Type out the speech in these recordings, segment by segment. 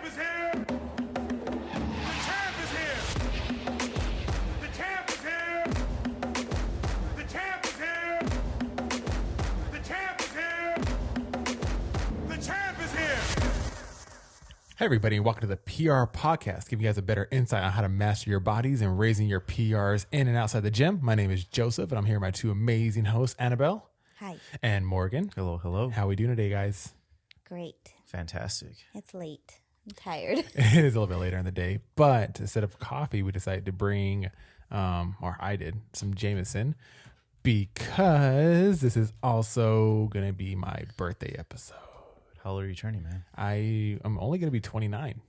champ is here! The champ is here! The champ is here! The champ is here! The champ is here! The champ is here! Hey everybody, and welcome to the PR podcast, giving you guys a better insight on how to master your bodies and raising your PRs in and outside the gym. My name is Joseph, and I'm here with my two amazing hosts, Annabelle. Hi. And Morgan. Hello, hello. How are we doing today, guys? Great. Fantastic. It's late. I'm tired. It is a little bit later in the day, but instead of coffee, we decided to bring, or I did, some Jameson, because this is also going to be my birthday episode. How old are you turning, man? I'm only going to be 29.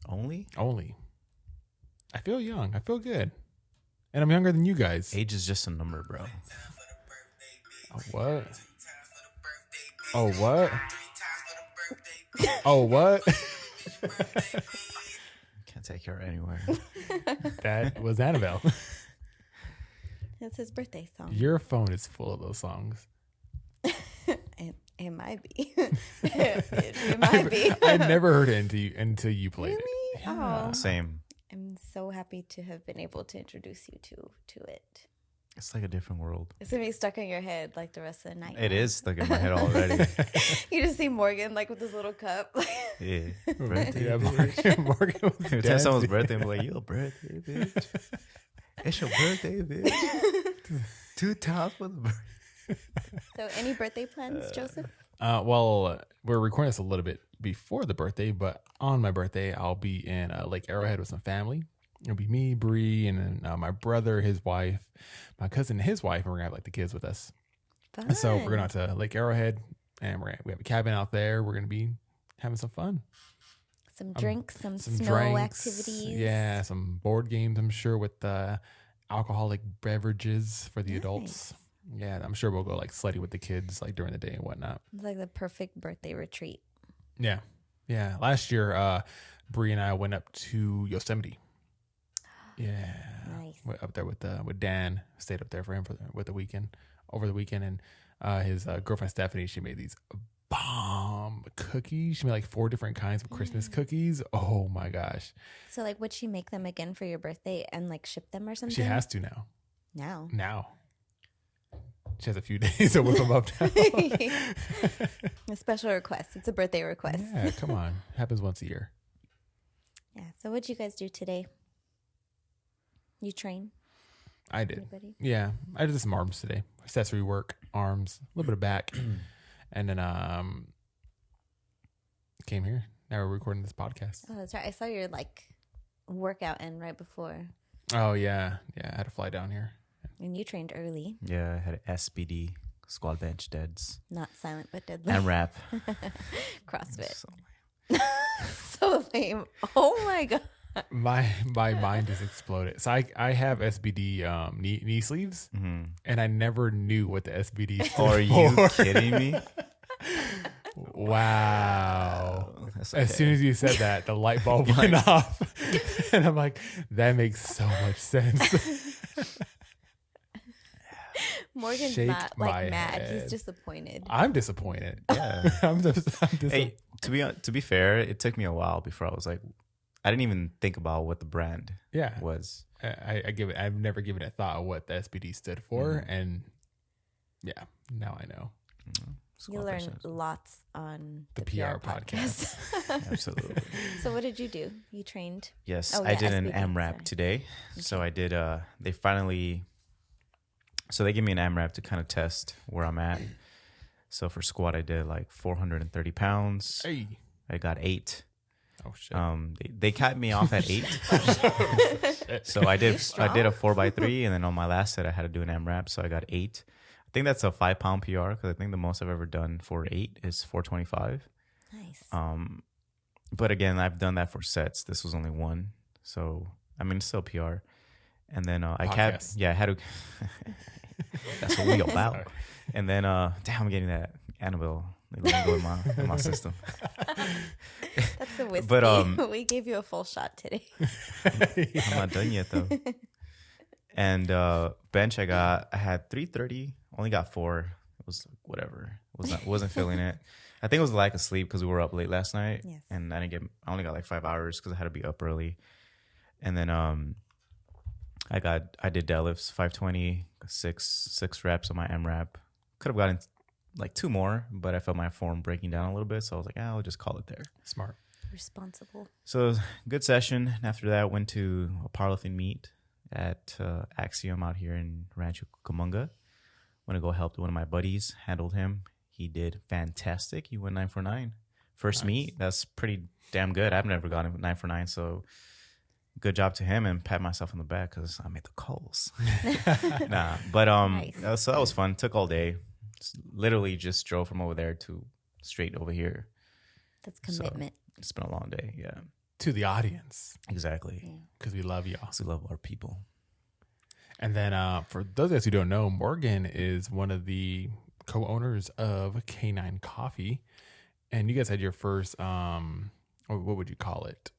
Only? Only. I feel young. I feel good. And I'm younger than you guys. Age is just a number, bro. Oh, what? Oh, what? Oh, what? Can't take her anywhere. That was Annabelle. It's his birthday song. Your phone is full of those songs. It might be. it might be. I never heard it until you played it. Really? Yeah. Oh. Same. I'm so happy to have been able to introduce you to it. It's like a different world. It's going to be stuck in your head like the rest of the night. It is stuck in my head already. You just see Morgan like with this little cup. Yeah. Birthday, Yeah, bitch. Morgan was Every time someone's dancing. birthday, I'm like, your birthday, bitch. It's your birthday, bitch. Too tough for the birthday. So any birthday plans, Joseph? Well, we're recording this a little bit before the birthday, but on my birthday, I'll be in Lake Arrowhead with some family. It'll be me, Bree, and then my brother, his wife, my cousin, his wife, and we're gonna have like the kids with us. Fun. And so we're going out to Lake Arrowhead, and we have a cabin out there. We're gonna be having some fun, Some drinks, some some snow drinks, activities. yeah, some board games. I'm sure with alcoholic beverages for the adults. Yeah, I'm sure we'll go like sledding with the kids like during the day and whatnot. It's like the perfect birthday retreat. Yeah. Yeah. Last year, Bree and I went up to Yosemite. Yeah. Nice. Went up there with Dan. Stayed up there for him over the weekend. And his girlfriend Stephanie, she made these bomb cookies. She made like 4 different kinds of Christmas cookies. Oh my gosh. So like would she make them again for your birthday and like ship them or something? She has to now. Now. She has a few days to whip them up now. A special request. It's a birthday request. Yeah, come on. Happens once a year. Yeah. So what'd you guys do today? You train? I did. Anybody? Yeah, I did some arms today. Accessory work, arms, a little bit of back, and then came here. Now we're recording this podcast. Oh, that's right. I saw your like workout in right before. Oh yeah, I had to fly down here. And you trained early. Yeah, I had an SBD, squat bench deads, Not silent but deadly. and rap. CrossFit. So, So lame. Oh my god. My mind just exploded. So I have SBD knee sleeves, and I never knew what the SBD stood are you for. kidding me? Wow. That's As okay. soon as you said that, the light bulb went off, and I'm like, that makes so much sense. Morgan's Shake not my like mad. head. He's disappointed. I'm disappointed. Yeah. I'm disappointed. Hey, to be fair, it took me a while before I was like, I didn't even think about what the brand Yeah. was. I've never given a thought of what the SBD stood for, and yeah, now I know. You Squat learn bench deads. lots on The PR podcast. Absolutely. So what did you do? You trained? Yes, Oh, I yeah, did an SBD, AMRAP sorry. today. So I did, they gave me an AMRAP to kind of test where I'm at. So for squat, I did like 430 pounds. Hey. I got 8. Oh shit. They capped me off at 8. So I did a 4x3, and then on my last set, I had to do an AMRAP. So I got 8. I think that's a 5-pound PR because I think the most I've ever done for 8 is 425. Nice. But again, I've done that for sets. This was only 1. So, I mean, it's still PR. And then I Podcast. I had to. That's what we about. And then, damn, I'm getting that Annabelle lingo in my system. That's the whiskey. But, we gave you a full shot today. I'm not done yet though. And bench, I had 330. Only got 4. It was whatever. Wasn't feeling it. I think it was a lack of sleep because we were up late last night. Yes. And I only got like 5 hours because I had to be up early. And then I did deadlifts, 520, six reps on my MRAP. Could have gotten like 2 more, but I felt my form breaking down a little bit. So I was like, I'll just call it there. Smart. Responsible. So good session. And after that, went to a powerlifting meet at Axiom out here in Rancho Cucamonga. Went to go help one of my buddies, handled him. He did fantastic. He went 9 for 9. First meet, that's pretty damn good. I've never gotten 9 for 9, so good job to him, and pat myself on the back because I made the calls. But Nice. so that was fun. Took all day. Literally just drove from over there to straight over here. That's commitment. So it's been a long day. Yeah, To the audience, exactly. because we love y'all. We love our people. And then for those of us who don't know, Morgan is one of the co-owners of K9 Coffee. And you guys had your first, what would you call it?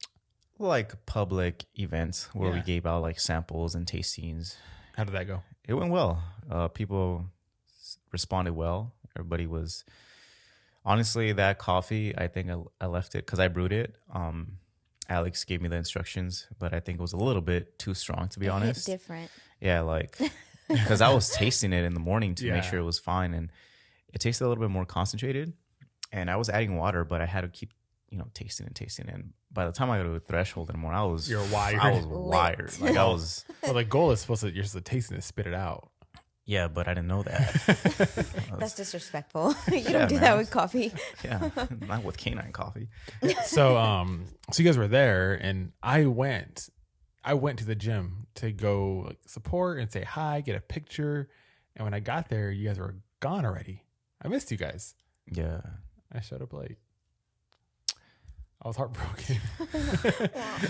Like public events where we Yeah. gave out like samples and tastings. How did that go? It went well. People responded well. Everybody was honestly that coffee. I think I left it because I brewed it. Alex gave me the instructions, but I think it was a little bit too strong to be It hit honest. different. Yeah, like because I was tasting it in the morning to Yeah. make sure it was fine, and it tasted a little bit more concentrated. And I was adding water, but I had to keep tasting and and by the time I got to the threshold in the morning, I was You're wired. I was Lit. wired. Like I was. Well, the goal is you're supposed to taste it and spit it out. Yeah, but I didn't know that. That's disrespectful. You Yeah, don't do man. that with coffee. Yeah, not with Canine Coffee. So you guys were there, and I went to the gym to go like, support and say hi, get a picture. And when I got there, you guys were gone already. I missed you guys. Yeah, I showed up late. I was heartbroken.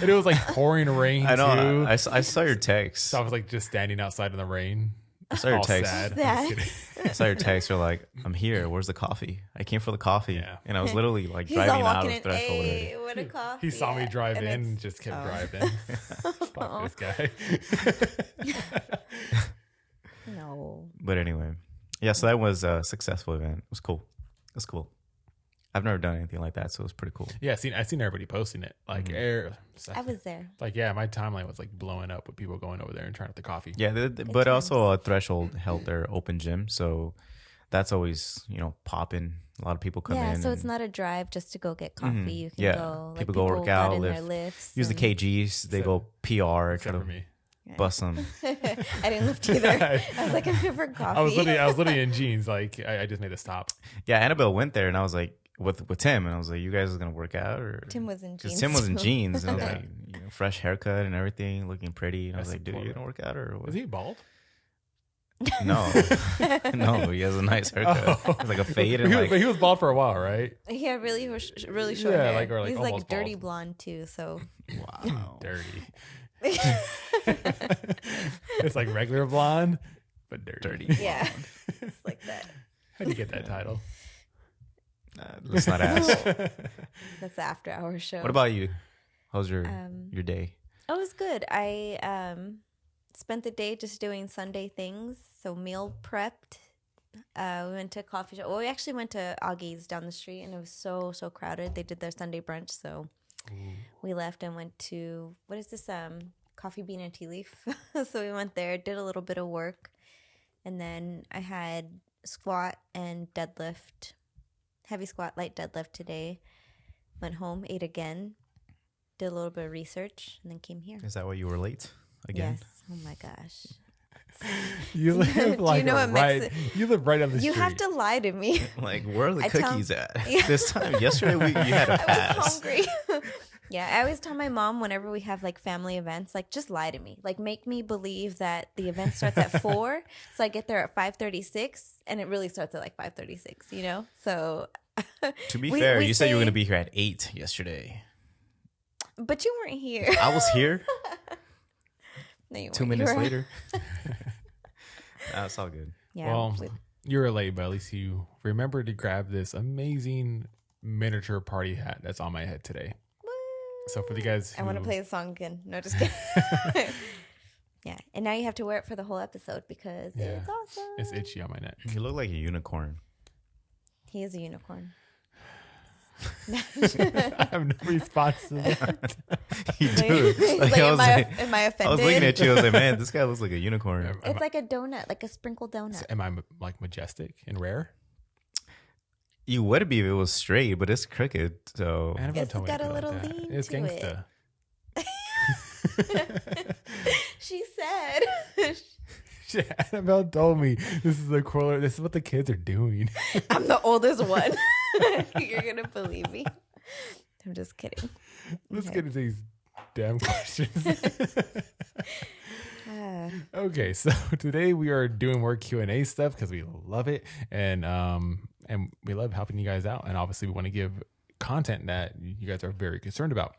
And it was like pouring rain I know. too. I saw your text. So I was like just standing outside in the rain. I saw your all text. sad. Sad. I'm just kidding. I saw your text. You're like, I'm here. Where's the coffee? I came for the coffee. Yeah. And I was literally like He's all driving out walking of in. threshold already. Hey, what a coffee. He saw me drive And in and it's- just kept oh. driving. Fuck this guy. No. But anyway, yeah. So that was a successful event. It was cool. It was cool. I've never done anything like that, so it was pretty cool. Yeah, I've seen everybody posting it. Like I was there. Like, yeah, my timeline was like blowing up with people going over there and trying out the coffee. Yeah, but times. also Threshold held their open gym, so that's always popping. A lot of people come Yeah, in. so it's and not a drive just to go get coffee. You can Yeah. go. Like, People go work got out, in their lift, lifts. use the and- KGs. They go PR, try Except to for me. bust them. I didn't lift either. I was like, I'm here for coffee. I was literally in jeans. Like I just made a stop. Yeah, Annabelle went there, and I was like, with Tim, and I was like, you guys are gonna work out, or Tim was in because jeans. Tim was in too. jeans, and I was Yeah. like, fresh haircut and everything, looking pretty. And I was That's like, dude, you gonna work out or what? Is he bald? No, no, he has a nice haircut. It's like a fade and But he was bald for a while, right? He had really really short Yeah, hair. like- or like He's almost like dirty bald. blonde too. So wow. Dirty. It's like regular blonde, but dirty. yeah, it's like that. How do you get that title? Let's not ask. That's the after hour show. What about you? How's your day? Oh, it was good. I spent the day just doing Sunday things. So meal prepped. We went to a coffee shop. Well, we actually went to Augie's down the street, and it was so crowded. They did their Sunday brunch, so we left and went to what is this? Coffee Bean and Tea Leaf. So we went there, did a little bit of work, and then I had squat and deadlift, heavy squat, light deadlift today. Went home, ate again, did a little bit of research, and then came here. Is that why you were late again? Yes. Oh my gosh. You live like know what right. You live right on the You street. have to lie to me. Like, where are the I tell- cookies at? Yeah. This time, yesterday, you had a I pass. was hungry. Yeah, I always tell my mom whenever we have like family events, like just lie to me. Like make me believe that the event starts at 4, so I get there at 5:36, and it really starts at like 5:36, you know? So To be We- fair, we you said you were say- going to be here at 8 yesterday. but you weren't here. I was here No, you 2 weren't. You minutes were- later. It's all good. Yeah. Well, you were late, but at least you remembered to grab this amazing miniature party hat that's on my head today. So for the guys who I want to play the song again. No, just kidding. Yeah, and now you have to wear it for the whole episode because Yeah. it's awesome. It's itchy on my neck. You look like a unicorn. He is a unicorn. I have no response to that. You Like, do. he's Like, like, I was like, am I offended? I was looking at you. I was like, man, this guy looks like a unicorn. It's like a donut, like a sprinkled donut. Am I like majestic and rare? You would be if it was straight, but it's crooked. So Annabelle It's told me got to a be like little that. lean It's to it. gangsta. She said, Shit, Annabelle told me this is the corollary. This is what the kids are doing. I'm the oldest one. You're going to believe me. I'm just kidding. Let's Okay. get into these damn questions. Ah. Okay, so today we are doing more Q&A stuff because we love it, and we love helping you guys out, and obviously we want to give content that you guys are very concerned about.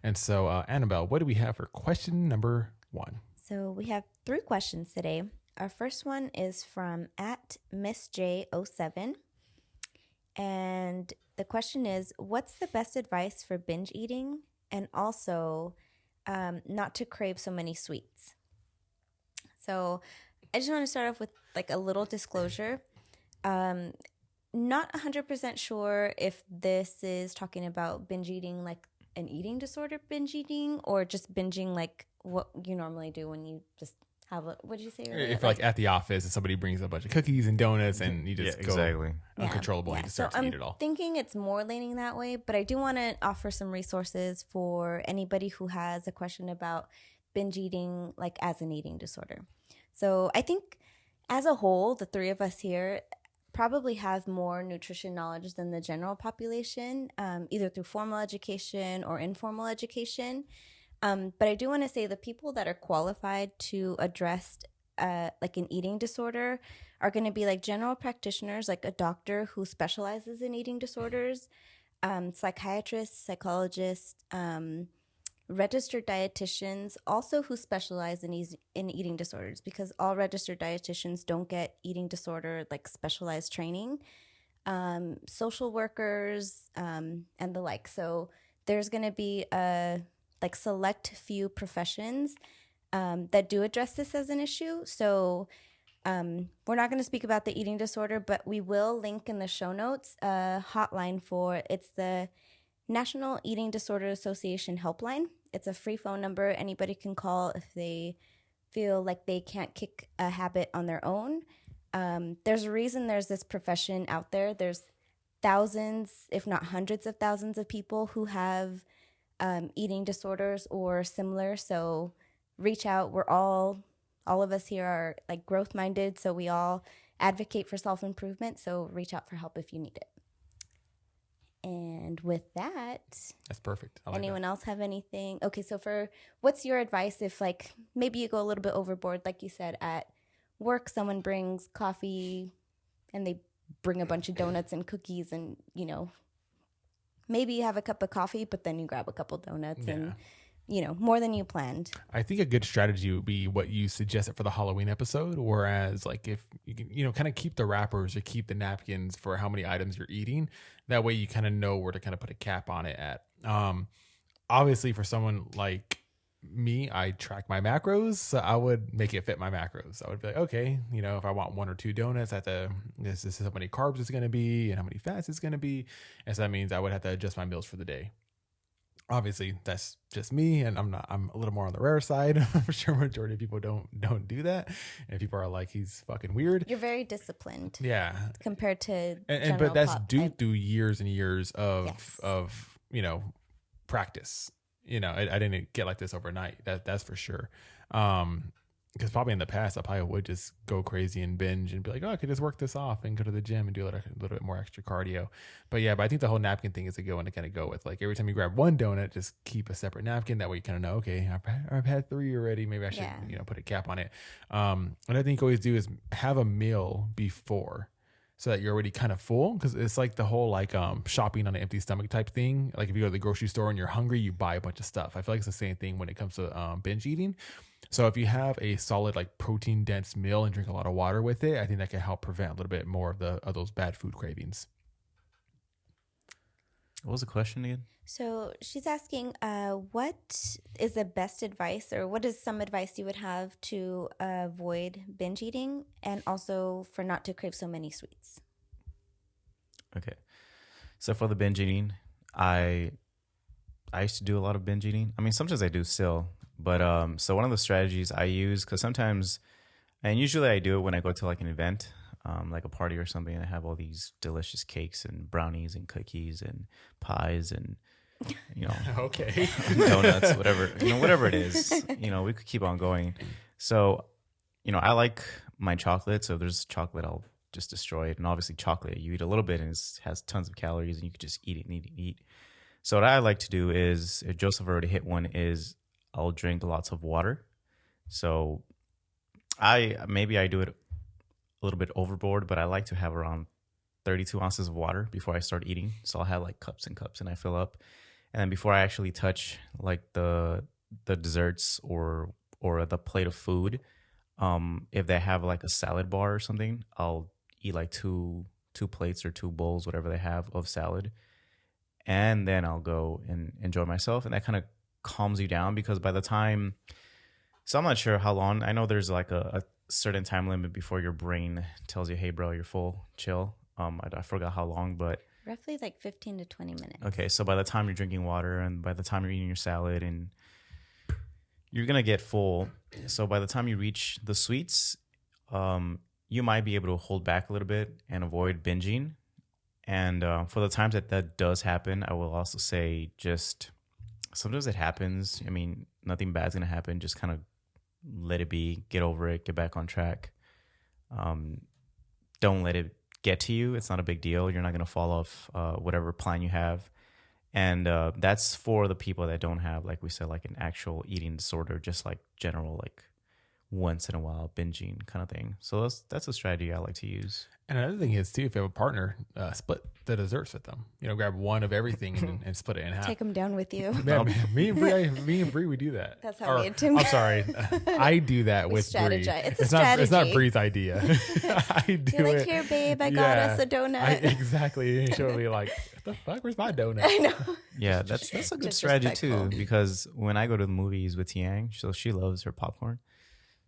And so, Annabelle, what do we have for question number 1? So we have 3 questions today. Our first one is from @MissJ07. And the question is, what's the best advice for binge eating and also not to crave so many sweets? So I just want to start off with like a little disclosure. Not 100% sure if this is talking about binge eating like an eating disorder binge eating or just binging like what you normally do when you just have a, what did you say earlier? If like at the office and somebody brings a bunch of cookies and donuts and you just go exactly. uncontrollable and you just start to I'm eat it all. thinking it's more leaning that way, but I do want to offer some resources for anybody who has a question about binge eating like as an eating disorder. So I think as a whole, the 3 of us here probably have more nutrition knowledge than the general population, either through formal education or informal education. But I do want to say the people that are qualified to address like an eating disorder are going to be like general practitioners, like a doctor who specializes in eating disorders, psychiatrists, psychologists, registered dietitians, also who specialize in eating disorders, because all registered dietitians don't get eating disorder like specialized training, social workers, and the like. So there's going to be a like select few professions that do address this as an issue. So we're not going to speak about the eating disorder, but we will link in the show notes a hotline for it's the National Eating Disorder Association Helpline. It's a free phone number anybody can call if they feel like they can't kick a habit on their own. There's a reason there's this profession out there. There's thousands, if not hundreds of thousands of people who have eating disorders or similar. So reach out. We're all of us here are like growth minded. So we all advocate for self-improvement. So reach out for help if you need it. And with that, That's perfect. I like anyone that. else have anything? Okay, so what's your advice if like maybe you go a little bit overboard, like you said, at work someone brings coffee and they bring a bunch of donuts and cookies and, you know, maybe you have a cup of coffee, but then you grab a couple donuts and, you know, more than you planned. I think a good strategy would be what you suggested for the Halloween episode. Whereas, like, if you can, you know, kind of keep the wrappers or keep the napkins for how many items you're eating. That way, you kind of know where to kind of put a cap on it at. Obviously, for someone like me, I track my macros, so I would make it fit my macros. I would be like, okay, you know, if I want 1 or 2 donuts, I have to. This is how many carbs it's going to be and how many fats it's going to be, and so that means I would have to adjust my meals for the day. Obviously, that's just me, and I'm a little more on the rare side. I'm sure majority of people don't do that, and people are like, he's fucking weird. You're very disciplined. Yeah, compared to but that's due to years and years Yes. of you know practice. You know, I didn't get like this overnight. That's for sure. Because probably in the past, I probably would just go crazy and binge and be like, oh, I could just work this off and go to the gym and do a little bit more extra cardio. But I think the whole napkin thing is a good one to kind of go with. Like every time you grab one donut, just keep a separate napkin. That way you kind of know, okay, I've had 3 already. Maybe I should, put a cap on it. And I think always do is have a meal before so that you're already kind of full. Because it's like the whole like shopping on an empty stomach type thing. Like if you go to the grocery store and you're hungry, you buy a bunch of stuff. I feel like it's the same thing when it comes to binge eating. So if you have a solid like protein dense meal and drink a lot of water with it, I think that can help prevent a little bit more of those bad food cravings. What was the question again? So she's asking, what is the best advice, or what is some advice you would have to avoid binge eating, and also for not to crave so many sweets? Okay. So for the binge eating, I used to do a lot of binge eating. I mean, sometimes I do still, but so one of the strategies I use, because sometimes, and usually I do it when I go to like an event, like a party or something, and I have all these delicious cakes and brownies and cookies and pies and Okay. donuts, whatever, whatever it is, we could keep on going. So, I like my chocolate. So if there's chocolate, I'll just destroy it. And obviously chocolate, you eat a little bit and it has tons of calories and you could just eat it and eat it and eat. So what I like to do is, if Joseph already hit one, is I'll drink lots of water. So maybe I do it a little bit overboard, but I like to have around 32 ounces of water before I start eating. So I'll have like cups and cups and I fill up. And then before I actually touch like the desserts or the plate of food, if they have like a salad bar or something, I'll eat like two plates or two bowls, whatever they have of salad. And then I'll go and enjoy myself. And that kind of calms you down because by the time, so I'm not sure how long, I know there's like a certain time limit before your brain tells you, hey bro, you're full, chill. I forgot how long, but Roughly like 15 to 20 minutes. okay, so by the time you're drinking water and by the time you're eating your salad and you're going to get full. So by the time you reach the sweets, you might be able to hold back a little bit and avoid binging. And for the times that does happen, I will also say just sometimes it happens. I mean, nothing bad's going to happen. Just kind of let it be, get over it, get back on track. Don't let it get to you. It's not a big deal. You're not going to fall off whatever plan you have. And that's for the people that don't have, like we said, like an actual eating disorder, just like general, like once in a while binging kind of thing. So that's a strategy I like to use. And another thing is too, if you have a partner, split the desserts with them. Grab one of everything and split it in half. Take them down with you. Yeah, me and Bree, we do that. That's how we do. I'm sorry, I do that We with Bree. strategize. It's a strategy. It's not Bree's idea. I do You're it. like, here, babe, I got us a donut. Exactly. And she'll be like, "What the fuck? Where's my donut?" I know. Yeah, that's a good strategy too. Disrespectful. Because when I go to the movies with Tiang, so she loves her popcorn.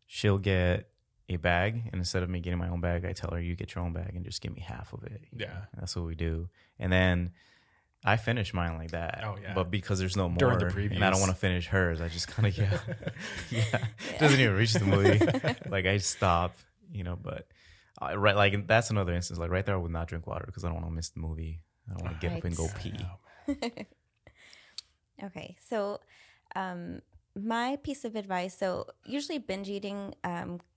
She'll get a bag, and instead of me getting my own bag, I tell her, you get your own bag and just give me half of it. Yeah. That's what we do. And then I finish mine like that. Oh, yeah. But because there's no more, During the previews. and I don't want to finish hers, I just kind of, yeah. Doesn't even reach the movie. Like I stop, but right, like that's another instance. Like right there, I would not drink water because I don't want to miss the movie. I don't want to get up and go pee. Okay, so my piece of advice, so usually binge eating,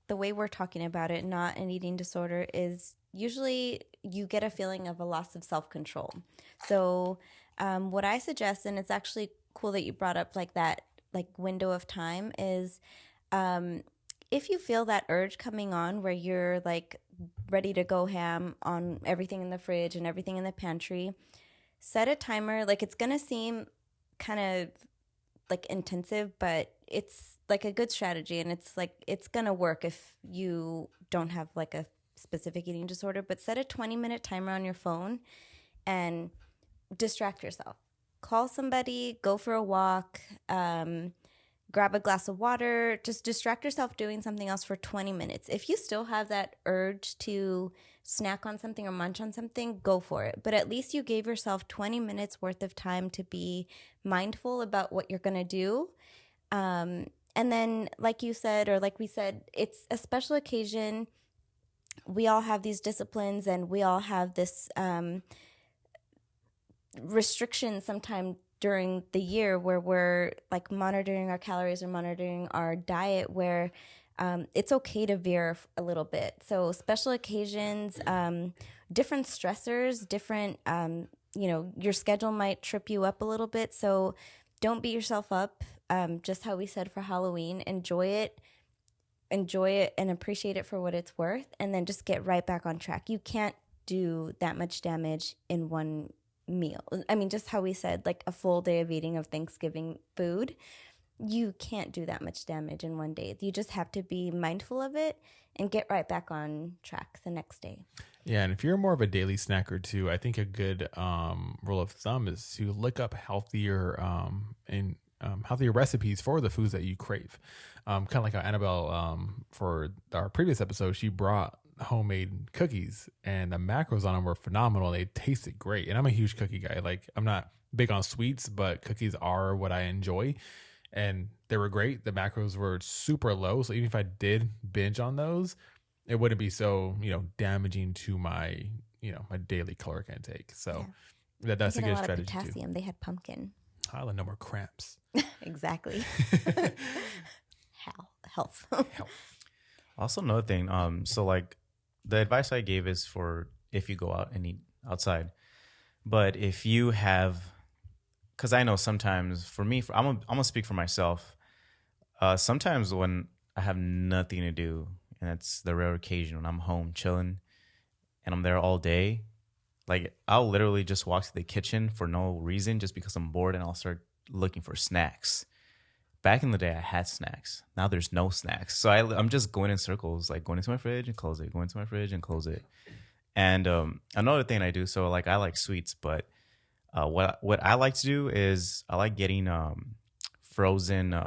the way we're talking about it, not an eating disorder, is usually you get a feeling of a loss of self-control. So what I suggest, and it's actually cool that you brought up like that like window of time, is if you feel that urge coming on where you're like ready to go ham on everything in the fridge and everything in the pantry, set a timer. Like it's going to seem kind of like intensive, but it's like a good strategy, and it's like it's gonna work if you don't have like a specific eating disorder. But set a 20-minute timer on your phone and distract yourself. Call somebody, go for a walk, grab a glass of water, just distract yourself doing something else for 20 minutes. If you still have that urge to snack on something or munch on something, go for it. But at least you gave yourself 20 minutes worth of time to be mindful about what you're going to do. And then, like you said, or like we said, it's a special occasion. We all have these disciplines and we all have this restriction sometime during the year where we're like monitoring our calories or monitoring our diet, where it's okay to veer a little bit. So special occasions, different stressors, different, your schedule might trip you up a little bit. So don't beat yourself up. Just how we said for Halloween, enjoy it and appreciate it for what it's worth. And then just get right back on track. You can't do that much damage in one meal. I mean, just how we said, like a full day of eating of Thanksgiving food, you can't do that much damage in one day. You just have to be mindful of it and get right back on track the next day. Yeah, and if you're more of a daily snacker too, I think a good rule of thumb is to look up healthier healthier recipes for the foods that you crave. Kind of like how Annabelle, for our previous episode, she brought homemade cookies, and the macros on them were phenomenal. They tasted great, and I'm a huge cookie guy. Like, I'm not big on sweets, but cookies are what I enjoy, and they were great. The macros were super low, so even if I did binge on those, it wouldn't be so damaging to my my daily caloric intake. So that's a They get good a lot of strategy too. potassium. They had pumpkin. I'll no more cramps. Exactly. Health. Also, another thing. So like the advice I gave is for if you go out and eat outside, but if you have, because I know sometimes for me, I'm gonna speak for myself. Sometimes when I have nothing to do, and it's the rare occasion when I'm home chilling, and I'm there all day, like I'll literally just walk to the kitchen for no reason, just because I'm bored, and I'll start looking for snacks. Back in the day, I had snacks. Now there's no snacks. So I'm just going in circles, like going into my fridge and close it, going into my fridge and close it. And another thing I do, so like I like sweets, but what I like to do is I like getting frozen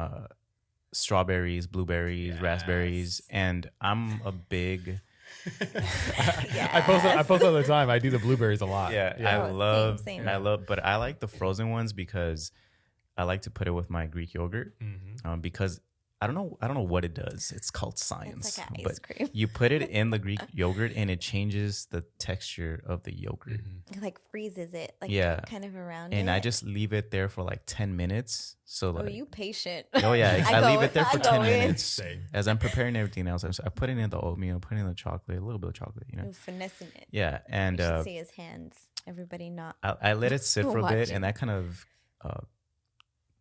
strawberries, blueberries, raspberries, and I'm a big I post all the time. I do the blueberries a lot. Oh, same. and I love, but I like the frozen ones because I like to put it with my Greek yogurt because I don't know what it does. It's called science. It's like an but ice cream. You put it in the Greek yogurt and it changes the texture of the yogurt. It like freezes it, like Yeah. kind of around And it. I just leave it there for like 10 minutes. So Oh, like, you patient. oh yeah, I leave it there for 10 minutes. Same. As I'm preparing everything else. I put in the oatmeal, put in the chocolate, a little bit of chocolate, He was finessing it. Yeah, and You should see his hands. Everybody not. I let it sit for a bit, watching. and that kind of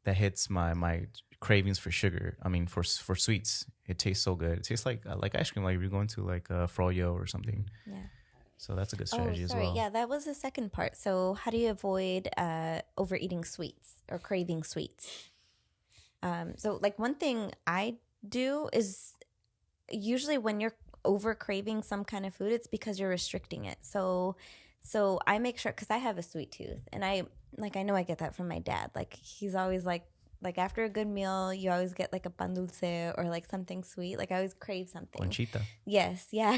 that hits my cravings for sugar. I mean, for sweets, it tastes so good. It tastes like ice cream, like if you're going to like froyo or something. Yeah. So that's a good strategy as sorry. well. Yeah, that was the second part. So how do you avoid overeating sweets or craving sweets? So like one thing I do is usually when you're over craving some kind of food, it's because you're restricting it. So I make sure, because I have a sweet tooth, and I know I get that from my dad. Like he's always like after a good meal, you always get like a pan dulce or like something sweet. Like I always crave something. Conchita. Yes, yeah,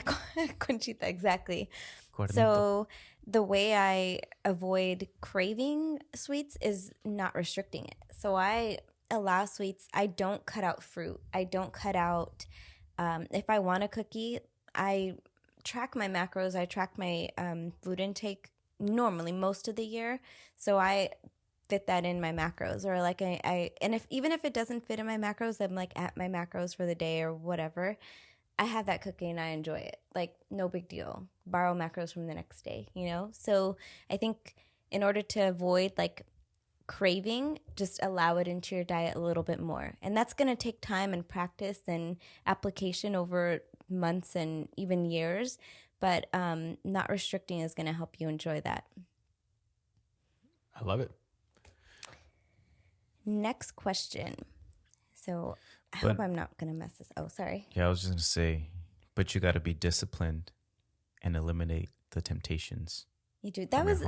conchita, exactly. Cuernito. So the way I avoid craving sweets is not restricting it. So I allow sweets. I don't cut out fruit. I don't cut out, if I want a cookie, I track my macros. I track my food intake normally most of the year. So I fit that in my macros, or like and even if it doesn't fit in my macros, I'm like at my macros for the day or whatever. I have that cookie and I enjoy it. Like no big deal. Borrow macros from the next day, So I think in order to avoid like craving, just allow it into your diet a little bit more. And that's going to take time and practice and application over months and even years, but not restricting is going to help you enjoy that. I love it. Next question. So I hope I'm not going to mess this. Oh, sorry. Yeah, I was just gonna say, but you got to be disciplined and eliminate the temptations. You do. That was,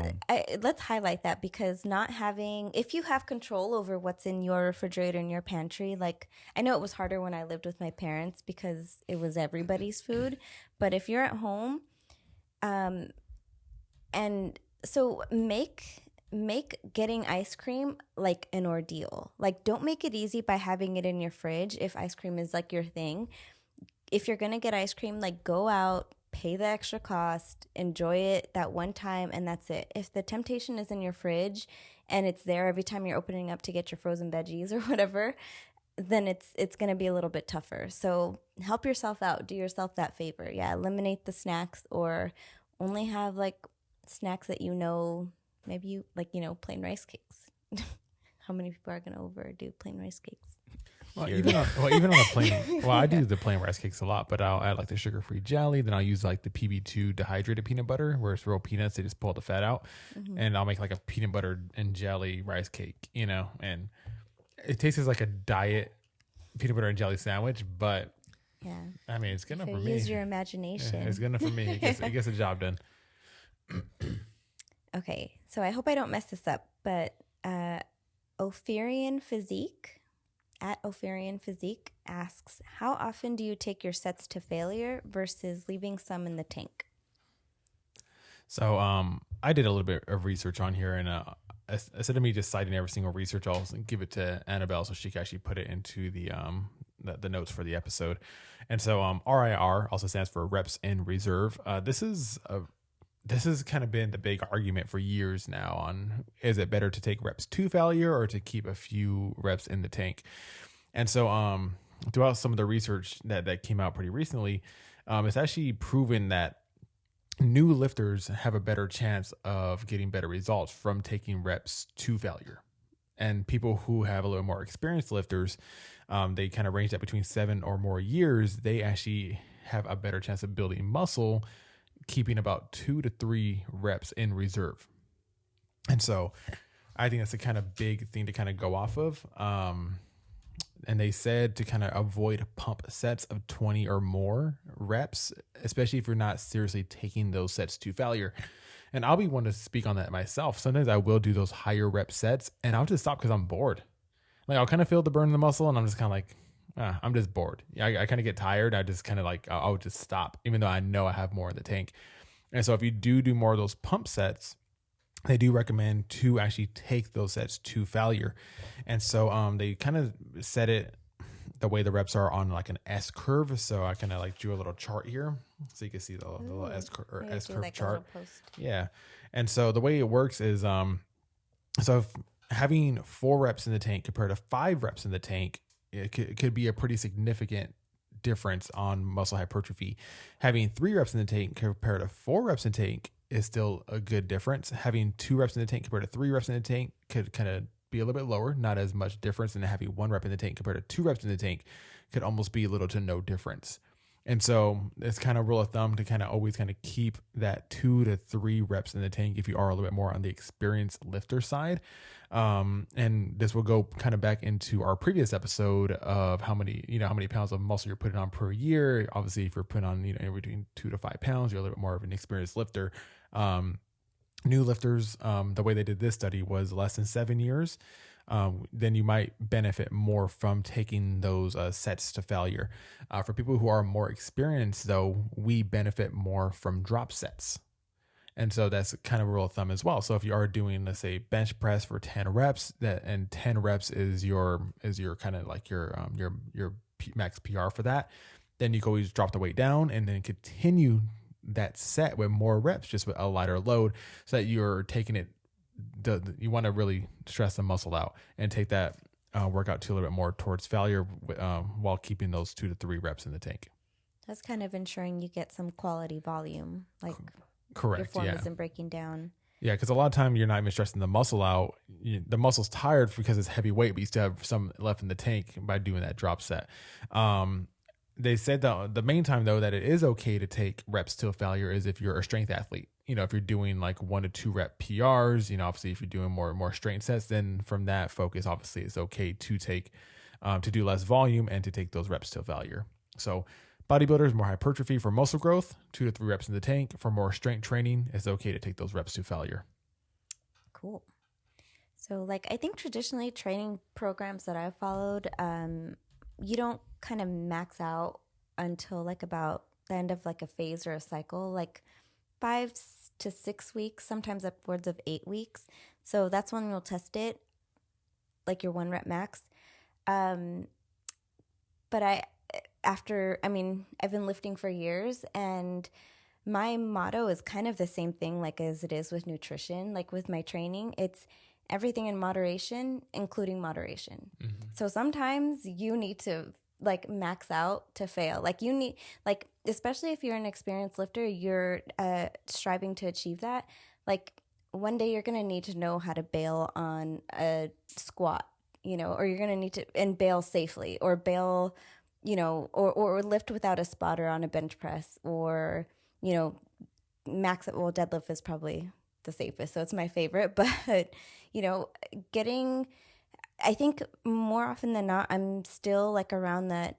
let's highlight that, because if you have control over what's in your refrigerator and your pantry, like I know it was harder when I lived with my parents because it was everybody's food, but if you're at home, and so make getting ice cream like an ordeal. Like don't make it easy by having it in your fridge if ice cream is like your thing. If you're going to get ice cream, like go out, pay the extra cost, enjoy it that one time, and that's it. If the temptation is in your fridge and it's there every time you're opening up to get your frozen veggies or whatever, then it's going to be a little bit tougher. So help yourself out. Do yourself that favor. Yeah, eliminate the snacks, or only have like snacks that maybe you like, plain rice cakes. How many people are going to overdo plain rice cakes? Well, even on the plain, I do the plain rice cakes a lot, but I'll add like the sugar-free jelly. Then I'll use like the PB2 dehydrated peanut butter, where it's real peanuts. They just pull the fat out, and I'll make like a peanut butter and jelly rice cake, and it tastes like a diet peanut butter and jelly sandwich. But yeah, I mean, it's good enough for me. Use your imagination. Yeah, it's good enough for me. It gets the job done. Okay, so I hope I don't mess this up, but Ophirian physique. at Ophirian Physique asks, how often do you take your sets to failure versus leaving some in the tank? So I did a little bit of research on here, and instead of me just citing every single research, I'll give it to Annabelle so she can actually put it into the notes for the episode. And so RIR also stands for reps in reserve. This has kind of been the big argument for years now on, is it better to take reps to failure or to keep a few reps in the tank? And so throughout some of the research that came out pretty recently, it's actually proven that new lifters have a better chance of getting better results from taking reps to failure. And people who have a little more experienced lifters, they kind of range that between 7 or more years. They actually have a better chance of building muscle, keeping about 2 to 3 reps in reserve. And so I think that's a kind of big thing to kind of go off of. And they said to kind of avoid pump sets of 20 or more reps, especially if you're not seriously taking those sets to failure. And I'll be one to speak on that myself. Sometimes I will do those higher rep sets and I'll just stop because I'm bored. Like I'll kind of feel the burn in the muscle and I'm just kind of like, I'm just bored. I kind of get tired. I just kind of like, I'll just stop, even though I know I have more in the tank. And so if you do more of those pump sets, they do recommend to actually take those sets to failure. And so they kind of set it the way the reps are on like an S curve. So I kind of like drew a little chart here so you can see the little S curve like chart. Post. Yeah. And so the way it works is, so if having 4 reps in the tank compared to 5 reps in the tank, it could be a pretty significant difference on muscle hypertrophy. Having 3 reps in the tank compared to 4 reps in the tank is still a good difference. Having 2 reps in the tank compared to 3 reps in the tank could kind of be a little bit lower, not as much difference. And having 1 rep in the tank compared to 2 reps in the tank could almost be little to no difference. And so it's kind of rule of thumb to kind of always kind of keep that 2 to 3 reps in the tank if you are a little bit more on the experienced lifter side. And this will go kind of back into our previous episode of how many pounds of muscle you're putting on per year. Obviously, if you're putting on, in between 2 to 5 pounds, you're a little bit more of an experienced lifter. New lifters, the way they did this study was less than 7 years. Then you might benefit more from taking those sets to failure. For people who are more experienced, though, we benefit more from drop sets. And so that's kind of a rule of thumb as well. So if you are doing, let's say, bench press for 10 reps, and 10 reps is your kind of like your max PR for that, then you can always drop the weight down and then continue that set with more reps, just with a lighter load, so that you're taking it. You want to really stress the muscle out and take that workout to a little bit more towards failure, while keeping those 2 to 3 reps in the tank. That's kind of ensuring you get some quality volume, like correct. Your form Yeah. isn't breaking down. Yeah, because a lot of time you're not even stressing the muscle out. The muscle's tired because it's heavy weight, but you still have some left in the tank by doing that drop set. They said that the main time, though, that it is okay to take reps to a failure is if you're a strength athlete. If you're doing like 1 to 2 rep PRs, obviously if you're doing more strength sets, then from that focus, obviously it's okay to take, to do less volume and to take those reps to failure. So bodybuilders, more hypertrophy for muscle growth, 2 to 3 reps in the tank. For more strength training, it's okay to take those reps to failure. Cool. So like, I think traditionally training programs that I've followed, you don't kind of max out until like about the end of like a phase or a cycle, like 5 to 6 weeks, sometimes upwards of 8 weeks. So that's when you'll test it, like your 1 rep max. But I've been lifting for years, and my motto is kind of the same thing, like as it is with nutrition, like with my training, it's everything in moderation, including moderation. Mm-hmm. So sometimes you need to like max out to fail. Like you need, like, especially if you're an experienced lifter, you're striving to achieve that. Like one day you're going to need to know how to bail on a squat, or you're going to need to, and bail safely, or bail, or lift without a spotter on a bench press, or, deadlift is probably the safest. So it's my favorite, but, getting I think more often than not, I'm still like around that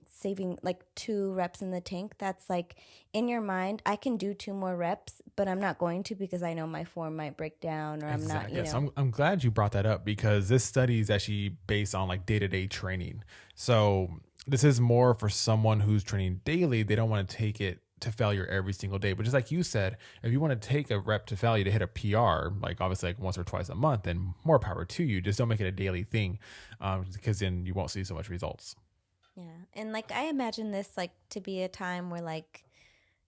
saving like 2 reps in the tank. That's like in your mind, I can do 2 more reps, but I'm not going to because I know my form might break down or I'm not, Yes, I'm glad you brought that up because this study is actually based on like day-to-day training. So this is more for someone who's training daily. They don't want to take it to failure every single day. But just like you said, if you want to take a rep to failure to hit a PR, like obviously like once or twice a month, then more power to you. Just don't make it a daily thing, because then you won't see so much results. Yeah. And like I imagine this like to be a time where like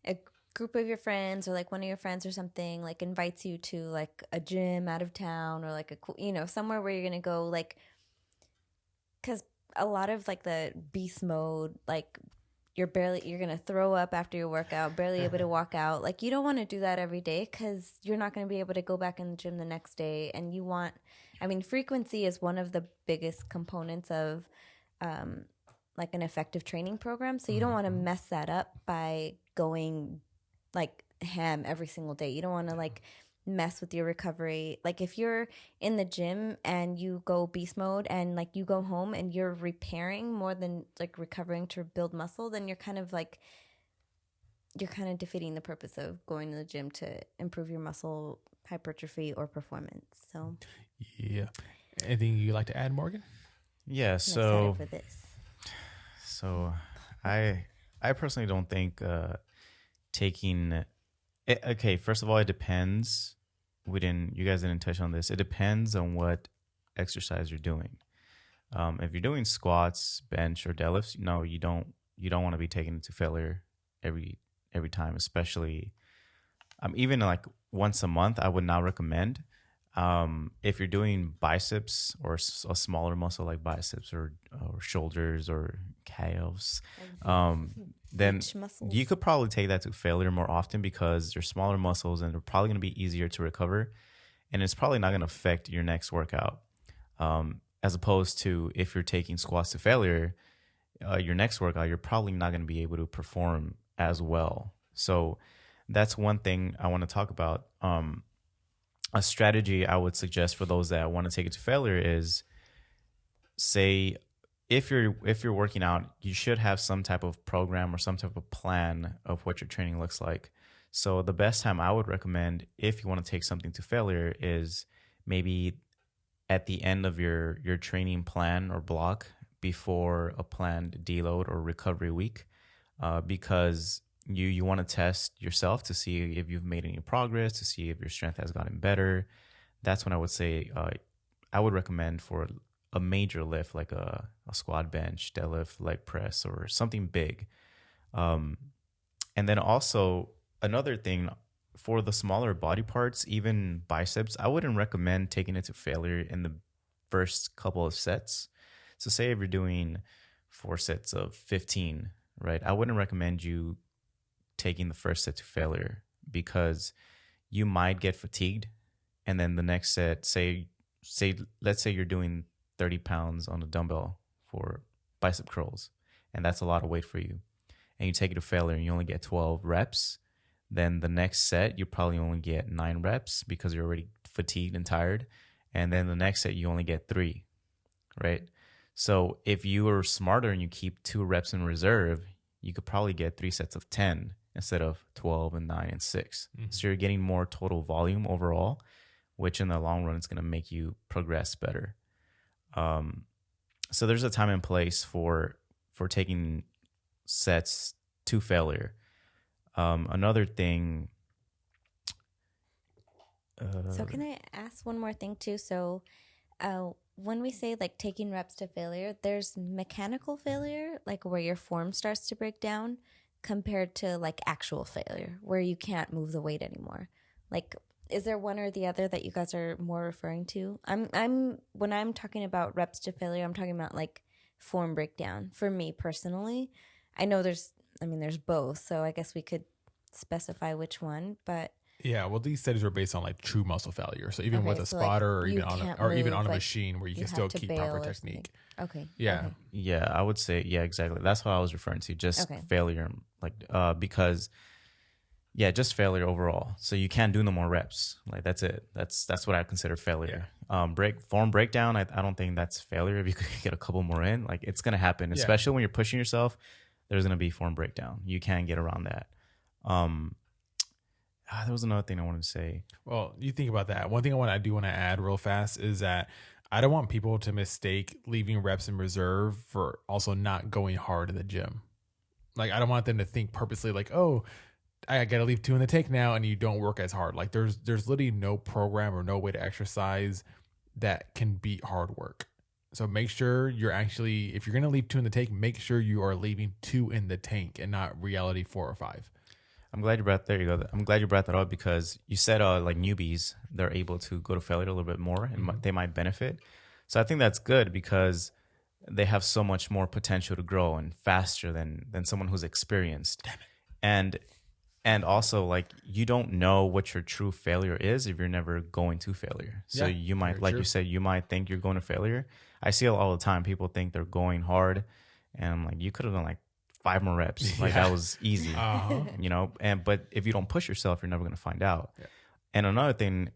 a group of your friends or like one of your friends or something like invites you to like a gym out of town or like a cool, somewhere where you're going to go like cuz a lot of like the beast mode like you're going to throw up after your workout, barely able to walk out. Like you don't want to do that every day cuz you're not going to be able to go back in the gym the next day and frequency is one of the biggest components of like an effective training program. So you don't want to mess that up by going like ham every single day. You don't want to like mess with your recovery. Like if you're in the gym and you go beast mode and like you go home and you're repairing more than like recovering to build muscle, then you're kind of defeating the purpose of going to the gym to improve your muscle hypertrophy or performance. So yeah. Anything you'd like to add, Morgan? Yeah. I'm excited for this. So I personally don't think taking it, okay, first of all, it depends. You guys didn't touch on this. It depends on what exercise you're doing. If you're doing squats, bench, or deadlifts, no, you don't want to be taking it to failure every time, especially even like once a month. I would not recommend. If you're doing biceps or a smaller muscle like biceps or shoulders or calves, then you could probably take that to failure more often because they're smaller muscles and they're probably going to be easier to recover. And it's probably not going to affect your next workout. As opposed to if you're taking squats to failure, your next workout, you're probably not going to be able to perform as well. So that's one thing I want to talk about. A strategy I would suggest for those that want to take it to failure is, say, if you're working out, you should have some type of program or some type of plan of what your training looks like. So the best time I would recommend if you want to take something to failure is maybe at the end of your training plan or block before a planned deload or recovery week, because you want to test yourself to see if you've made any progress, to see if your strength has gotten better. That's when I would say I would recommend for a major lift like a squat, bench, deadlift, leg press, or something big. And then also another thing for the smaller body parts, even biceps, I wouldn't recommend taking it to failure in the first couple of sets. So say if you're doing 4 sets of 15, right? I wouldn't recommend you taking the first set to failure because you might get fatigued. And then the next set, let's say you're doing 30 pounds on a dumbbell for bicep curls, and that's a lot of weight for you. And you take it to failure and you only get 12 reps. Then the next set, you probably only get 9 reps because you're already fatigued and tired. And then the next set, you only get 3, right? So if you are smarter and you keep 2 reps in reserve, you could probably get 3 sets of 10 instead of 12 and 9 and 6. Mm-hmm. So you're getting more total volume overall, which in the long run is going to make you progress better. So there's a time and place for taking sets to failure. Another thing. So can I ask one more thing too? So when we say like taking reps to failure, there's mechanical failure, like where your form starts to break down, compared to like actual failure where you can't move the weight anymore. Like, is there one or the other that you guys are more referring to? When I'm talking about reps to failure, I'm talking about like form breakdown. For me personally, I know there's both, so I guess we could specify which one, but yeah, well, these studies are based on like true muscle failure. So even with a spotter, like, or even on a machine where you can still keep proper technique. Okay. Yeah. Okay. Yeah, I would say, yeah, exactly. That's what I was referring to, just failure, like because Yeah, just failure overall. So you can't do no more reps. Like that's it. That's what I consider failure. Form breakdown. I don't think that's failure. If you could get a couple more in, like it's gonna happen. Yeah. Especially when you're pushing yourself, there's gonna be form breakdown. You can't get around that. There was another thing I wanted to say. Well, you think about that. One thing I do want to add real fast is that I don't want people to mistake leaving reps in reserve for also not going hard in the gym. Like I don't want them to think purposely like, oh, I got to leave 2 in the tank now, and you don't work as hard. Like there's literally no program or no way to exercise that can beat hard work. So make sure you're actually, if you're going to leave 2 in the tank, make sure you are leaving 2 in the tank and not reality 4 or 5. I'm glad you brought there you go. I'm glad you brought that up because you said like newbies, they're able to go to failure a little bit more and they might benefit. So I think that's good because they have so much more potential to grow and faster than someone who's experienced. Damn it. And also like you don't know what your true failure is if you're never going to failure. So you might, like you said, you might think you're going to failure. I see it all the time. People think they're going hard and I'm like, you could have done like 5 more reps. Like that was easy, you know? But if you don't push yourself, you're never going to find out. Yeah. And another thing,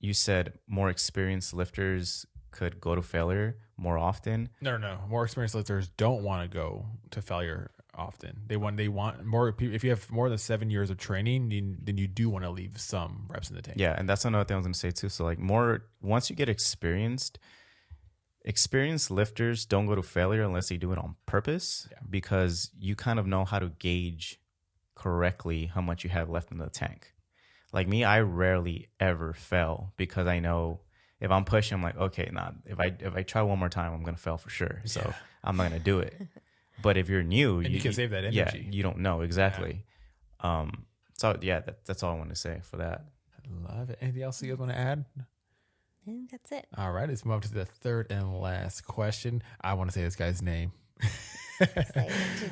you said more experienced lifters could go to failure more often. No. More experienced lifters don't want to go to failure often. They want more. If you have more than 7 years of training, then you do want to leave some reps in the tank. Yeah. And that's another thing I was going to say too. So like once you get experienced lifters don't go to failure unless they do it on purpose because you kind of know how to gauge correctly how much you have left in the tank. Like me, I rarely ever fail because I know if I'm pushing, I'm like, okay, if I try one more time, I'm going to fail for sure. So I'm not going to do it. But if you're new, and you can save that energy. Yeah, you don't know exactly. Yeah. So yeah, that's all I want to say for that. I love it. Anything else you guys want to add? I think that's it. All right, let's move on to the third and last question. I want to say this guy's name.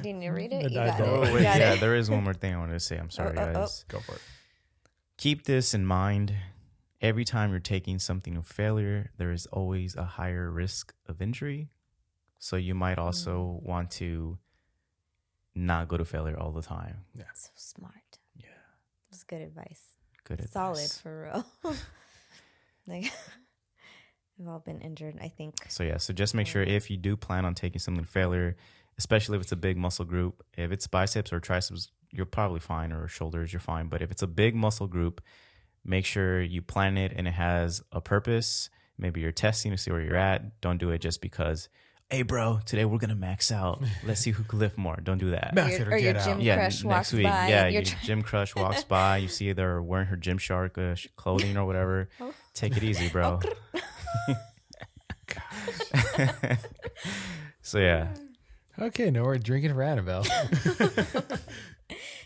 Didn't you read it? You got Oh, it. wait, yeah, there is one more thing I wanted to say. I'm sorry, guys. Go for it. Keep this in mind. Every time you're taking something to failure, there is always a higher risk of injury. So you might also want to not go to failure all the time. Yeah. So smart. Yeah. That's good advice. Good advice. Solid for real. Like we've all been injured, I think. So yeah, so just make sure if you do plan on taking something to failure, especially if it's a big muscle group, if it's biceps or triceps, you're probably fine, or shoulders, you're fine. But if it's a big muscle group, make sure you plan it and it has a purpose. Maybe you're testing to see where you're at. Don't do it just because, hey, bro, today we're going to max out. Let's see who can lift more. Don't do that. Or your gym crush walks by. Yeah, your gym crush walks by. You see they're wearing her Gymshark clothing or whatever. Take it easy, bro. So, yeah. Okay, no, we're drinking for Annabelle.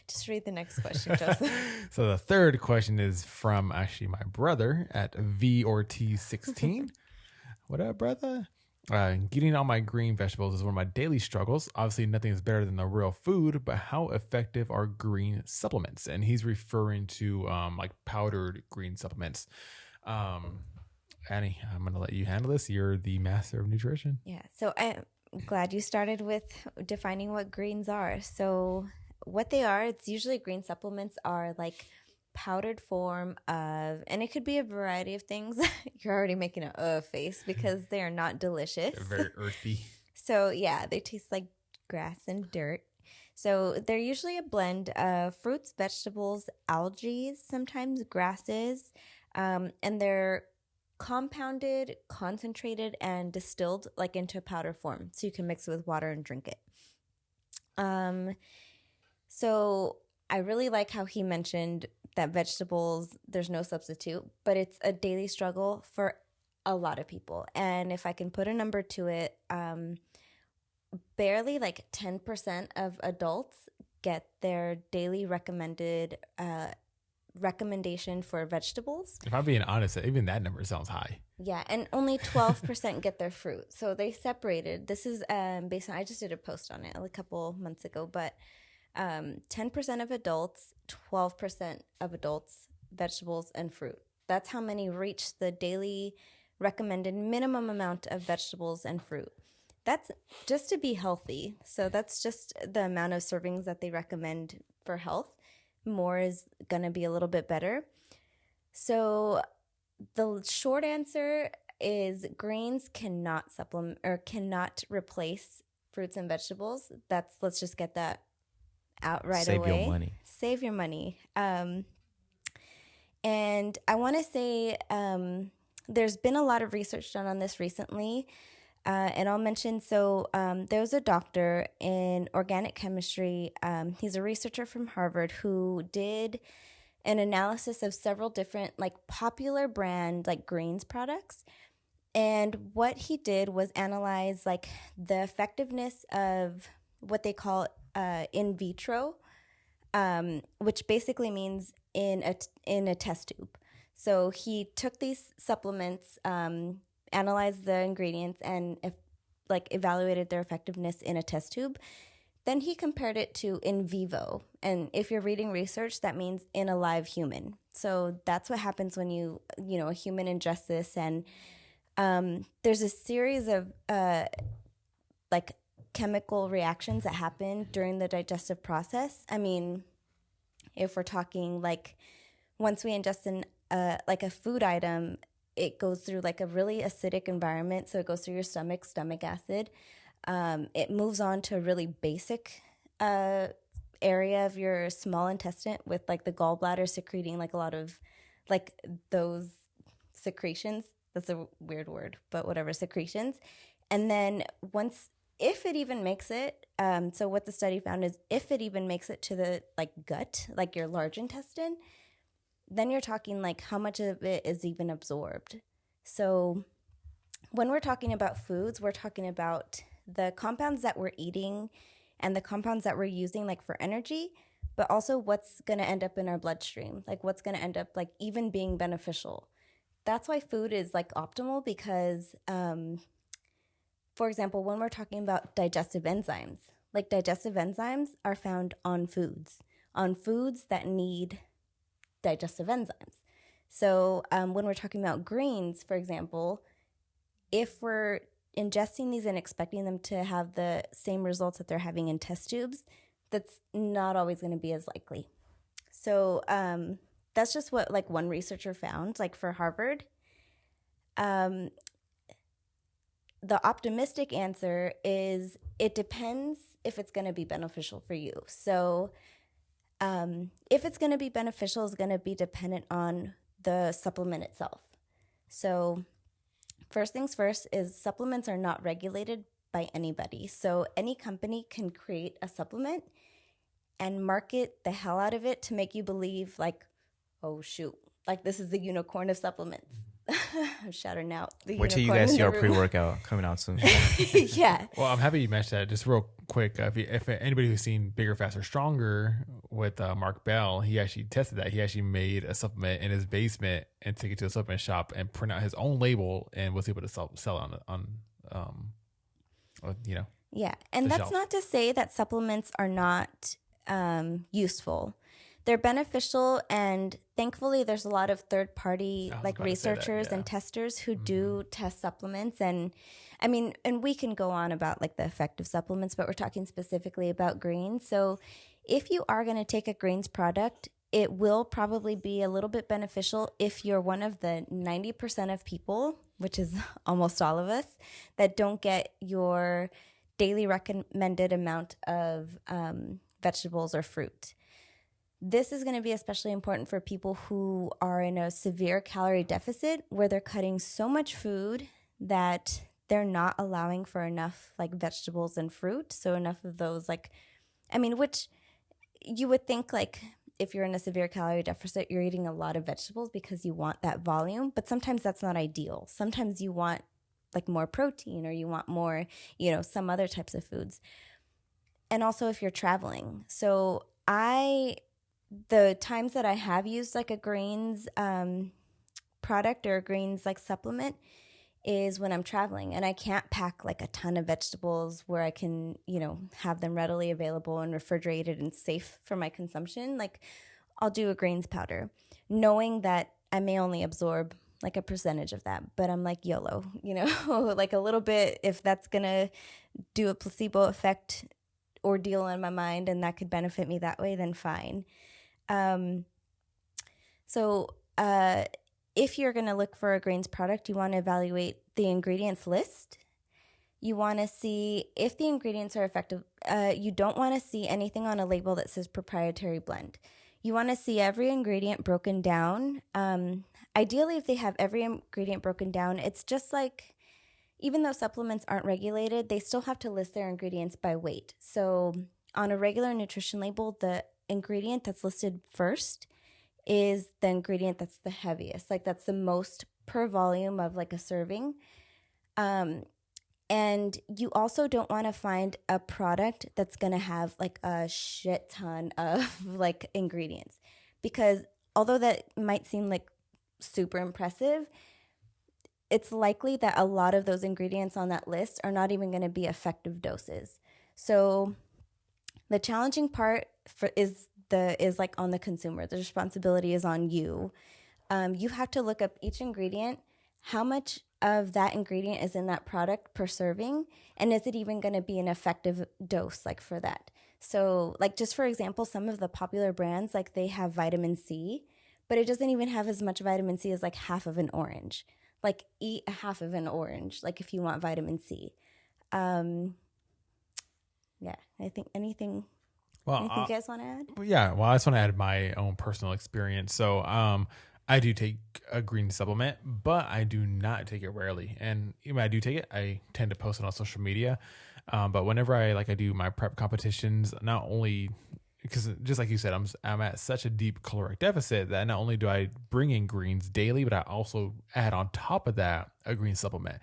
Just read the next question, Joseph. So the third question is from actually my brother at VORT16. What up, brother? Getting all my green vegetables is one of my daily struggles. Obviously, nothing is better than the real food, but how effective are green supplements? And he's referring to like powdered green supplements. Annie, I'm going to let you handle this. You're the master of nutrition. Yeah. So I'm glad you started with defining what greens are. So what they are, it's usually green supplements are like powdered form of, and it could be a variety of things. You're already making a face because they are not delicious. They're very earthy. So yeah, they taste like grass and dirt. So they're usually a blend of fruits, vegetables, algae, sometimes grasses, and they're compounded, concentrated, and distilled like into powder form. So you can mix it with water and drink it. So I really like how he mentioned that vegetables, there's no substitute, but it's a daily struggle for a lot of people. And if I can put a number to it, barely like 10% of adults get their daily recommendation for vegetables. If I'm being honest, even that number sounds high. Yeah, and only 12% get their fruit. So they separated. This is based on, I just did a post on it a couple months ago, but 10% of adults, 12% of adults, vegetables and fruit. That's how many reach the daily recommended minimum amount of vegetables and fruit. That's just to be healthy. So that's just the amount of servings that they recommend for health. more is going to be a little bit better. So the short answer is greens cannot supplement or cannot replace fruits and vegetables. Let's just get that out right Save away. your money. Save your money. And I want to say there's been a lot of research done on this recently. And I'll mention, there was a doctor in organic chemistry. He's a researcher from Harvard who did an analysis of several different like popular brand like greens products. And what he did was analyze like the effectiveness of what they call in vitro, which basically means in a test tube. So he took these supplements, analyzed the ingredients, and evaluated their effectiveness in a test tube. Then he compared it to in vivo. And if you're reading research, that means in a live human. So that's what happens when a human ingests this. And there's a series of chemical reactions that happen during the digestive process. I mean, if we're talking like once we ingest a food item, it goes through like a really acidic environment. So it goes through your stomach acid. It moves on to a really basic area of your small intestine with like the gallbladder secreting like a lot of like those secretions. That's a weird word, but whatever, secretions. And then if it even makes it, so what the study found is if it even makes it to the like gut, like your large intestine, then you're talking like how much of it is even absorbed. So when we're talking about foods, we're talking about the compounds that we're eating and the compounds that we're using like for energy, but also what's going to end up in our bloodstream, like what's going to end up like even being beneficial. That's why food is like optimal because, for example, when we're talking about digestive enzymes, like digestive enzymes are found on foods that need digestive enzymes. So when we're talking about greens, for example, if we're ingesting these and expecting them to have the same results that they're having in test tubes, that's not always going to be as likely. So that's just what like one researcher found, like for Harvard. The optimistic answer is it depends if it's going to be beneficial for you. So if it's going to be beneficial, it's going to be dependent on the supplement itself. So first things first is supplements are not regulated by anybody. So any company can create a supplement and market the hell out of it to make you believe like, oh shoot, like this is the unicorn of supplements. I'm shouting out the Wait till you guys see our pre-workout coming out soon. Yeah. Well, I'm happy you mentioned that. Just real quick, if anybody who's seen Bigger, Faster, Stronger with Mark Bell, he actually tested that. He actually made a supplement in his basement and took it to a supplement shop and print out his own label and was able to sell on Yeah, and that's shelf. not to say that supplements are not useful. They're beneficial, and thankfully, there's a lot of third-party like researchers and testers who do test supplements. And I mean, and we can go on about like the effect of supplements, but we're talking specifically about greens. So, if you are going to take a greens product, it will probably be a little bit beneficial if you're one of the 90% of people, which is almost all of us, that don't get your daily recommended amount of vegetables or fruit. This is going to be especially important for people who are in a severe calorie deficit where they're cutting so much food that they're not allowing for enough like vegetables and fruit. So enough of those which you would think like if you're in a severe calorie deficit, you're eating a lot of vegetables because you want that volume, but sometimes that's not ideal. Sometimes you want like more protein or you want more, some other types of foods. And also if you're traveling. So the times that I have used like a greens product or a greens like supplement is when I'm traveling and I can't pack like a ton of vegetables where I can, have them readily available and refrigerated and safe for my consumption. Like I'll do a greens powder knowing that I may only absorb like a percentage of that, but I'm like YOLO, like a little bit, if that's going to do a placebo effect ordeal in my mind and that could benefit me that way, then fine. So if you're going to look for a greens product, you want to evaluate the ingredients list. You want to see if the ingredients are effective. You don't want to see anything on a label that says proprietary blend. You want to see every ingredient broken down. Ideally, if they have every ingredient broken down, it's just like, even though supplements aren't regulated, they still have to list their ingredients by weight. So on a regular nutrition label, the ingredient that's listed first is the ingredient that's the heaviest. Like that's the most per volume of like a serving. And you also don't want to find a product that's going to have like a shit ton of like ingredients, because although that might seem like super impressive, it's likely that a lot of those ingredients on that list are not even going to be effective doses. So the challenging part is like on the consumer. The responsibility is on you. You have to look up each ingredient, how much of that ingredient is in that product per serving, and is it even going to be an effective dose like for that? So like just for example, some of the popular brands, like they have vitamin C, but it doesn't even have as much vitamin C as like half of an orange. Like eat a half of an orange, like if you want vitamin C. Yeah, I think anything you guys want to add? Yeah, well, I just want to add my own personal experience. So, I do take a green supplement, but I do not take it rarely. And when I do take it, I tend to post it on social media. But whenever I do my prep competitions, not only because just like you said, I'm at such a deep caloric deficit that not only do I bring in greens daily, but I also add on top of that a green supplement.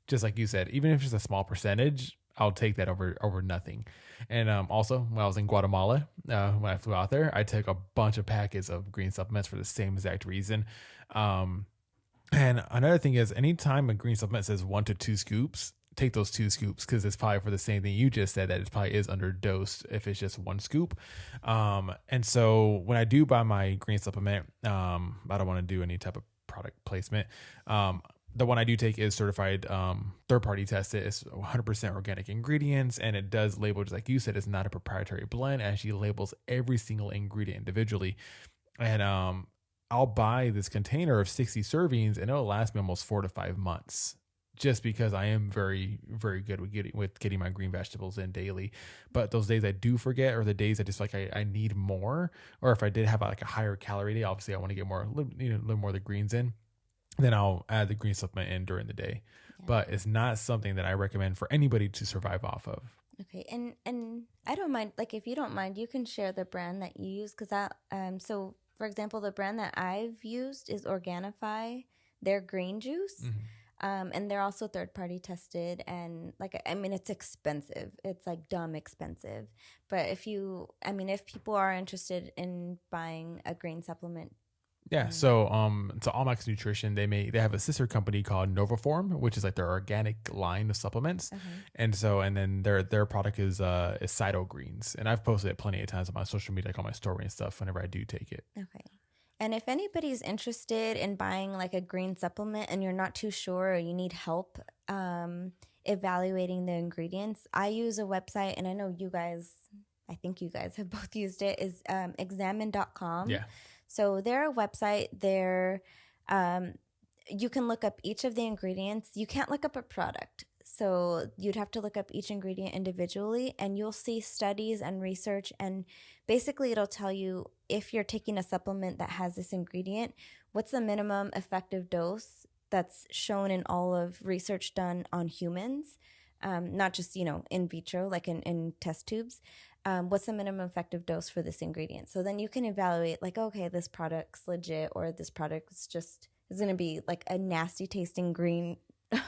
Just like you said, even if it's a small percentage, I'll take that over nothing. And also, when I was in Guatemala, when I flew out there, I took a bunch of packets of green supplements for the same exact reason. And another thing is, anytime a green supplement says 1 to 2 scoops, take those 2 scoops, because it's probably for the same thing you just said, that it probably is underdosed if it's just 1 scoop. And so when I do buy my green supplement, I don't want to do any type of product placement. The one I do take is certified third-party tested. It's 100% organic ingredients, and it does label, just like you said, it's not a proprietary blend. It actually labels every single ingredient individually. And I'll buy this container of 60 servings, and it'll last me almost 4 to 5 months, just because I am very, very good with getting my green vegetables in daily. But those days I do forget, or the days I just like I need more, or if I did have like a higher calorie day, obviously I want to get more, a little more of the greens in, then I'll add the green supplement in during the day. Yeah. But it's not something that I recommend for anybody to survive off of. Okay, and I don't mind, like if you don't mind, you can share the brand that you use, because so for example, the brand that I've used is Organifi, their green juice. Mm-hmm. And they're also third-party tested, and like, I mean, it's expensive. It's like dumb expensive. But if people are interested in buying a green supplement. Yeah. So Allmax Nutrition, they have a sister company called Novaform, which is like their organic line of supplements. Uh-huh. And then their product is Cyto Greens. And I've posted it plenty of times on my social media, like on my story and stuff, whenever I do take it. Okay. And if anybody's interested in buying like a green supplement and you're not too sure, or you need help evaluating the ingredients, I use a website, and I know I think you guys have both used it, is examine.com. Yeah. So their website, you can look up each of the ingredients. You can't look up a product. So you'd have to look up each ingredient individually, and you'll see studies and research. And basically it'll tell you, if you're taking a supplement that has this ingredient, what's the minimum effective dose that's shown in all of research done on humans, not just, in vitro, like in test tubes. What's the minimum effective dose for this ingredient? So then you can evaluate, like, okay, this product's legit, or this product is going to be like a nasty tasting green,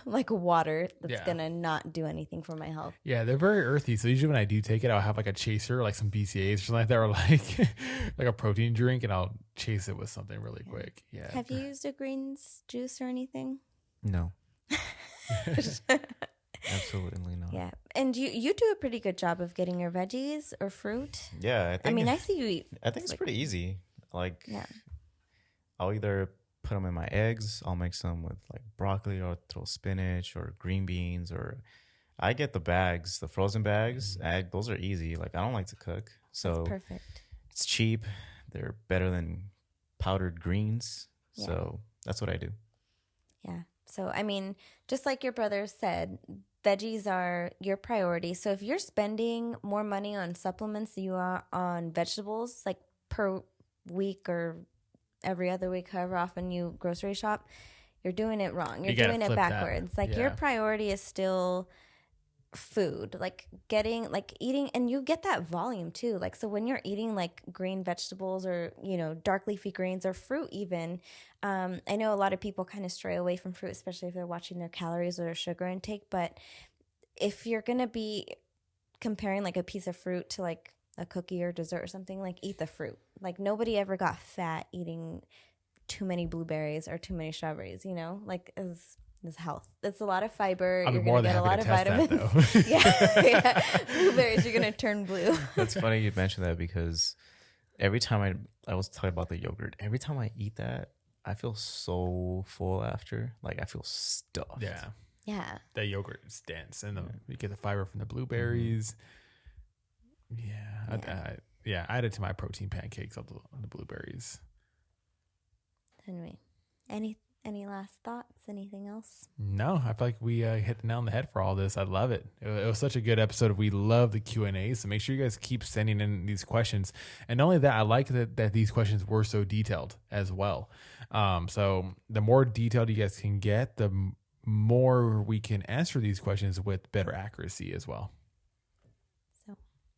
like water that's going to not do anything for my health. Yeah, they're very earthy. So usually when I do take it, I'll have like a chaser, like some BCAAs or something like that, or like a protein drink, and I'll chase it with something really quick. Yeah. Have you used a greens juice or anything? No. Absolutely not. Yeah. And you do a pretty good job of getting your veggies or fruit. Yeah. I see you eat. I think it's pretty easy. Like, I'll either put them in my eggs, I'll mix them with like broccoli, or throw spinach or green beans, or I get the bags, the frozen bags. Those are easy. Like, I don't like to cook. So that's perfect. It's cheap. They're better than powdered greens. Yeah. So that's what I do. Yeah. So, I mean, just like your brother said, veggies are your priority. So, if you're spending more money on supplements than you are on vegetables, like per week or every other week, however often you grocery shop, you're doing it wrong. You're You gotta doing it flip that. backwards. Like, Yeah. your priority is still food, like eating, and you get that volume too. Like, so when you're eating like green vegetables or, dark leafy greens or fruit even, I know a lot of people kind of stray away from fruit, especially if they're watching their calories or their sugar intake. But if you're going to be comparing like a piece of fruit to like a cookie or dessert or something, like eat the fruit. Like nobody ever got fat eating too many blueberries or too many strawberries, like is health. It's a lot of fiber. I'll be You're more going to than get a happy lot to of test that, vitamins. though. yeah. Blueberries, you're going to turn blue. That's funny you mentioned that because every time I was talking about the yogurt, every time I eat that, I feel so full after. Like I feel stuffed. Yeah. Yeah. That yogurt is dense, and you get the fiber from the blueberries. Yeah, I add it to my protein pancakes of the blueberries. Anyway, any last thoughts? Anything else? No, I feel like we hit the nail on the head for all this. I love it. It was such a good episode. We love the Q&A, so make sure you guys keep sending in these questions. And not only that, I like that these questions were so detailed as well. So the more detailed you guys can get, the more we can answer these questions with better accuracy as well. So,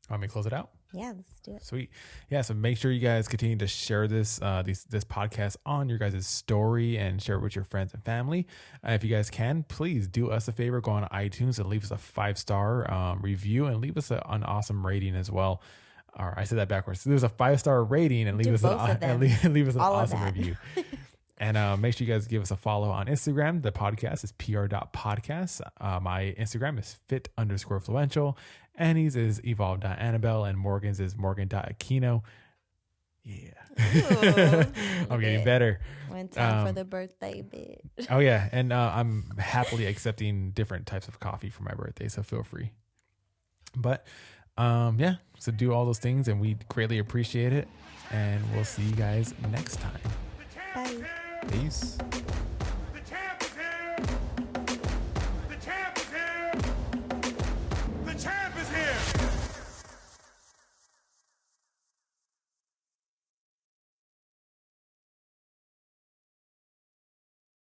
Want me to close it out? yeah, let's do it. Sweet. Yeah, so make sure you guys continue to share this podcast on your guys' story and share it with your friends and family. If you guys can, please do us a favor, go on iTunes and leave us a 5-star review and leave us an awesome rating as well. Or I said that backwards. There's a 5-star rating and leave us leave us an awesome review. And make sure you guys give us a follow on Instagram. The podcast is pr.podcast. My Instagram is fit_fluential. Annie's is evolve.annabelle. And Morgan's is morgan.aquino. Yeah. Ooh, I'm getting better. When time for the birthday bit. Oh, yeah. And I'm happily accepting different types of coffee for my birthday, so feel free. But yeah, so do all those things, and we greatly appreciate it. And we'll see you guys next time. Bye. Peace.